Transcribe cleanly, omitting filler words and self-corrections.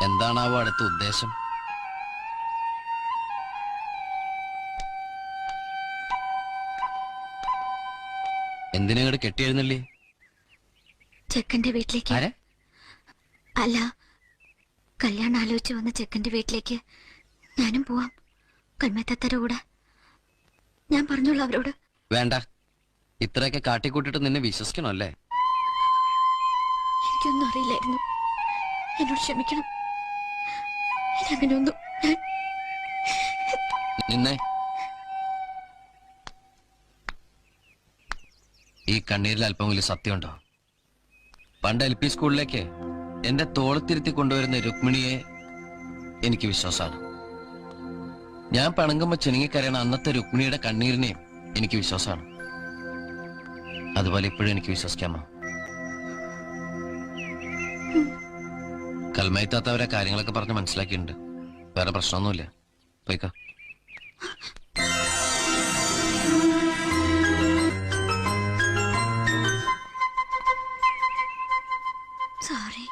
എന്താണാവോ അടുത്ത ഉദ്ദേശം? എന്തിനങ്ങോട്ട് കെട്ടിയെഴുന്നള്ളി? ചെക്കന്റെ വീട്ടിലേക്ക്. അല്ല, കല്യാണം ആലോചിച്ച് വന്ന ചെക്കന്റെ വീട്ടിലേക്ക് ഞാനും പോവാം. കൽമേത്തര കൂടെ. ഞാൻ പറഞ്ഞോളൂ അവരോട്. വേണ്ട, ഇത്രയൊക്കെ കാട്ടിക്കൂട്ടിട്ട് നിന്നെ വിശ്വസിക്കണല്ലേ? എനിക്കൊന്നും അറിയില്ലായിരുന്നു. എന്നോട് ക്ഷമിക്കണം. അങ്ങനെയൊന്നും നിന്നെ ഈ കണ്ണീരിൽ അല്പം വലിയ സത്യമുണ്ടോ? പണ്ട് LP സ്കൂളിലേക്ക് എന്റെ തോളത്തിരുത്തി കൊണ്ടുവരുന്ന രുക്മിണിയെ എനിക്ക് വിശ്വാസമാണ്. ഞാൻ പണങ്ങുമ്പോ ചെനുങ്ങിക്കരയണ അന്നത്തെ രുക്മിണിയുടെ കണ്ണീരിനെയും എനിക്ക് വിശ്വാസമാണ്. അതുപോലെ ഇപ്പോഴും എനിക്ക് വിശ്വസിക്കാമോ? കൽമയത്താത്തവരെ കാര്യങ്ങളൊക്കെ പറഞ്ഞ് മനസ്സിലാക്കിയിട്ടുണ്ട്. വേറെ പ്രശ്നമൊന്നുമില്ല. പോയിക്കോ. സോറി.